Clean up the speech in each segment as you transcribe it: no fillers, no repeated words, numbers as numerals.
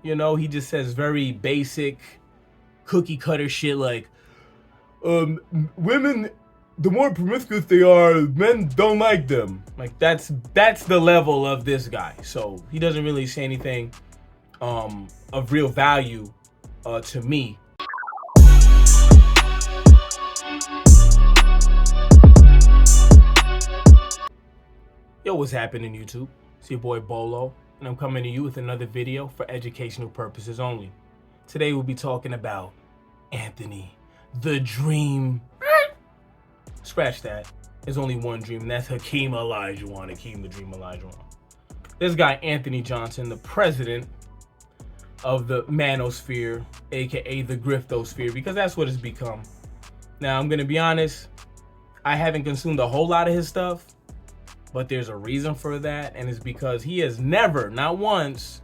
You know, he just says very basic, cookie cutter shit like, women, the more promiscuous they are, men don't like them. Like that's the level of this guy. So he doesn't really say anything of real value to me. Yo, what's happening, YouTube? It's your boy Bolo, and I'm coming to you with another video for educational purposes only. Today we'll be talking about Anthony, the Dream. Scratch that. There's only one dream, and that's Hakeem Olajuwon. Hakeem the Dream Olajuwon. This guy, Anthony Johnson, the president of the Manosphere, aka the Griftosphere, because that's what it's become. Now, I'm gonna be honest, I haven't consumed a whole lot of his stuff, but there's a reason for that, and it's because he has never, not once,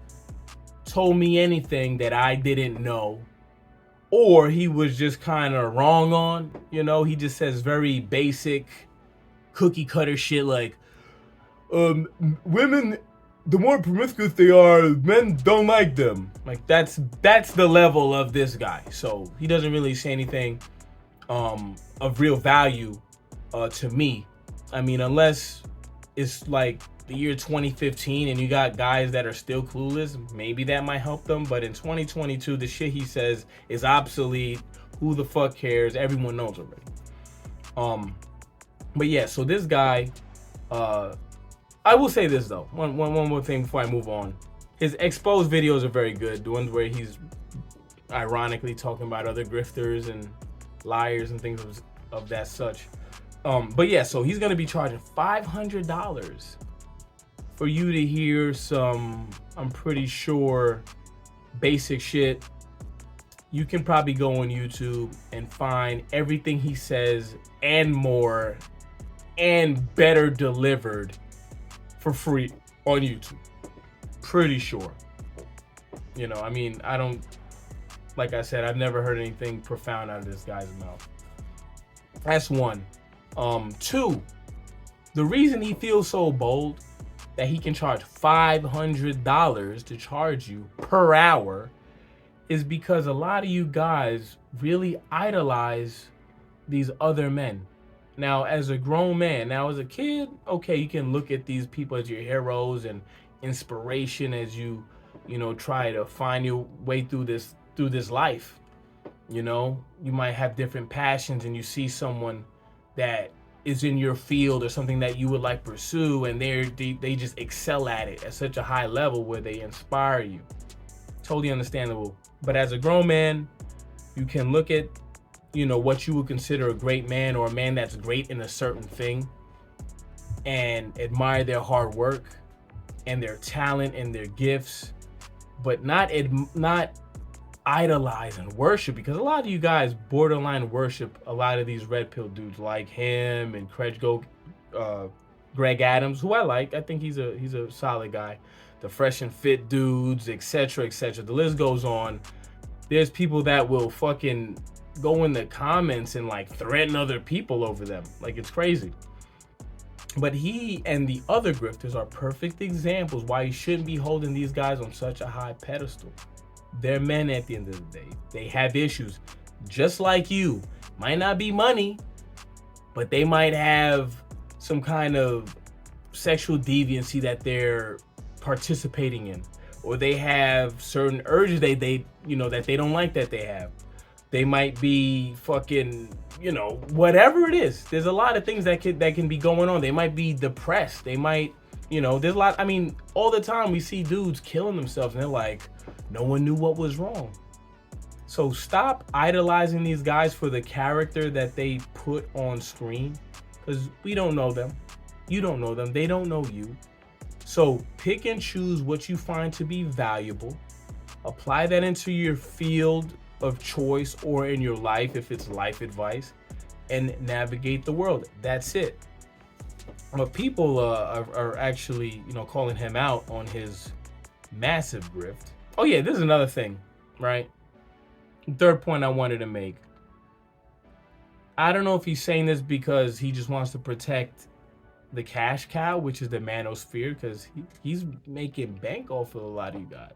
told me anything that I didn't know, or he was just kind of wrong on. You know, he just says very basic, cookie cutter shit like, women, the more promiscuous they are, men don't like them. Like that's the level of this guy. So he doesn't really say anything of real value to me. I mean, unless it's like the year 2015 and you got guys that are still clueless, maybe that might help them. But in 2022, the shit he says is obsolete. Who the fuck cares? Everyone knows already. But yeah, so this guy, I will say this though, one more thing before I move on. His exposed videos are very good. The ones where he's ironically talking about other grifters and liars and things of that such. But yeah, so he's gonna be charging $500 for you to hear some, I'm pretty sure, basic shit. You can probably go on YouTube and find everything he says and more and better delivered for free on YouTube. Pretty sure. You know, I mean, like I said, I've never heard anything profound out of this guy's mouth. That's one. Two, the reason he feels so bold that he can charge $500 to charge you per hour is because a lot of you guys really idolize these other men. Now, as a grown man, now as a kid, okay, you can look at these people as your heroes and inspiration as you try to find your way through this life. You know, you might have different passions and you see someone that is in your field or something that you would like pursue, and they just excel at it at such a high level where they inspire you. Totally understandable. But as a grown man, you can look at what you would consider a great man or a man that's great in a certain thing and admire their hard work and their talent and their gifts, but not idolize and worship, because a lot of you guys borderline worship a lot of these red pill dudes like him and Greg Adams, who I like. I think he's a solid guy. The fresh and fit dudes, etc., etc. The list goes on. There's people that will fucking go in the comments and like threaten other people over them. Like, it's crazy. But he and the other grifters are perfect examples why you shouldn't be holding these guys on such a high pedestal. They're men at the end of the day. They have issues just like you. Might not be money, but they might have some kind of sexual deviancy that they're participating in, or they have certain urges that they don't like that they have. They might be fucking, whatever it is. There's a lot of things that can be going on. They might be depressed. They might, there's a lot. I mean, all the time we see dudes killing themselves and they're like, no one knew what was wrong. So stop idolizing these guys for the character that they put on screen, because we don't know them. You don't know them. They don't know you. So pick and choose what you find to be valuable. Apply that into your field of choice or in your life if it's life advice, and navigate the world. That's it. But people are actually calling him out on his massive grift. Oh yeah, this is another thing, right? Third point I wanted to make. I don't know if he's saying this because he just wants to protect the cash cow, which is the Manosphere, because he's making bank off of a lot of you guys.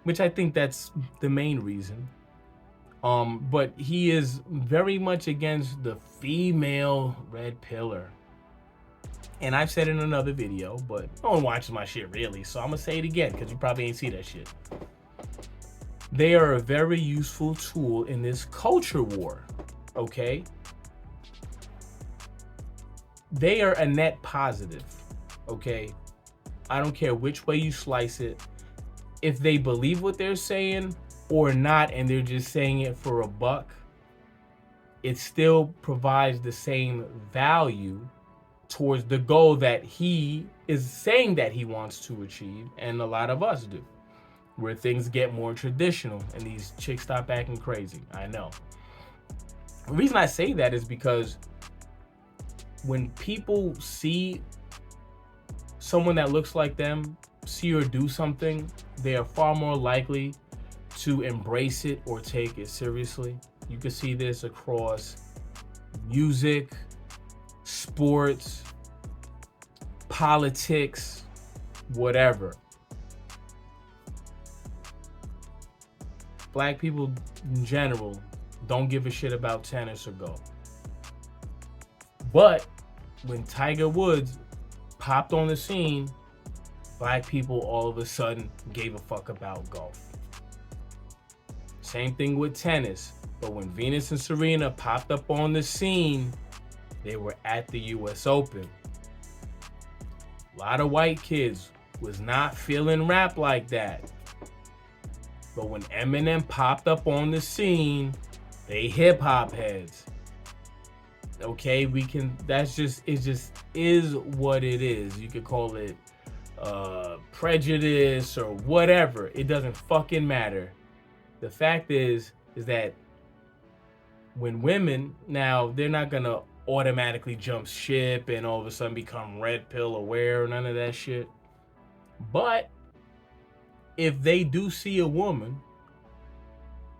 which I think that's the main reason. But he is very much against the female red pillar. And I've said it in another video, but no one watches my shit really, so I'm gonna say it again because you probably ain't see that shit. They are a very useful tool in this culture war, okay? They are a net positive, okay? I don't care which way you slice it. If they believe what they're saying or not, and they're just saying it for a buck, it still provides the same value towards the goal that he is saying that he wants to achieve, and a lot of us do, where things get more traditional and these chicks stop acting crazy. I know. The reason I say that is because when people see someone that looks like them see or do something, they are far more likely to embrace it or take it seriously. You can see this across music, sports, politics, whatever. Black people in general don't give a shit about tennis or golf. But when Tiger Woods popped on the scene, black people all of a sudden gave a fuck about golf. Same thing with tennis. But when Venus and Serena popped up on the scene, they were at the US Open. A lot of white kids was not feeling rap like that. But when Eminem popped up on the scene, they hip hop heads. Okay, it just is what it is. You could call it prejudice or whatever. It doesn't fucking matter. The fact is that when women, now they're not gonna automatically jump ship and all of a sudden become red pill aware or none of that shit. But if they do see a woman,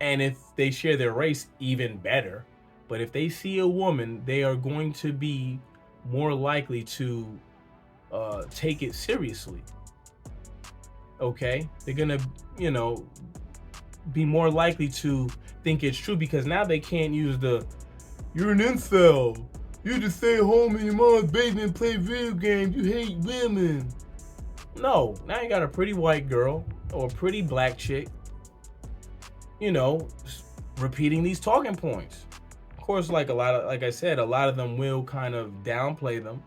and if they share their race, even better. But if they see a woman, they are going to be more likely to take it seriously. Okay? They're gonna, be more likely to think it's true, because now they can't use you're an incel. You just stay home in your mom's basement and play video games. You hate women. No, now you got a pretty white girl or a pretty black chick, repeating these talking points. Of course, like I said, a lot of them will kind of downplay them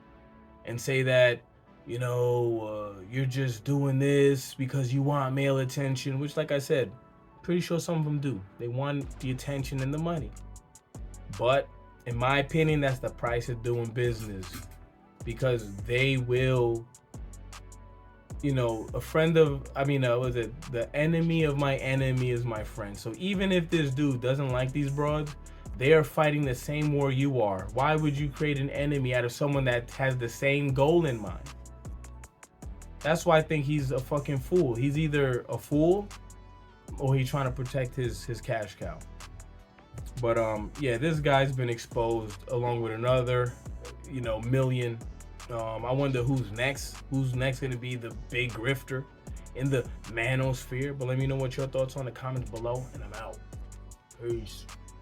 and say that, you're just doing this because you want male attention, which, like I said, pretty sure some of them do. They want the attention and the money. But in my opinion, that's the price of doing business, because they will, the enemy of my enemy is my friend. So even if this dude doesn't like these broads, they are fighting the same war you are. Why would you create an enemy out of someone that has the same goal in mind? That's why I think he's a fucking fool. He's either a fool or he's trying to protect his cash cow. But this guy's been exposed along with another, million. I wonder who's next. Who's next going to be the big grifter in the Manosphere? But let me know what your thoughts on the comments below, and I'm out. Peace.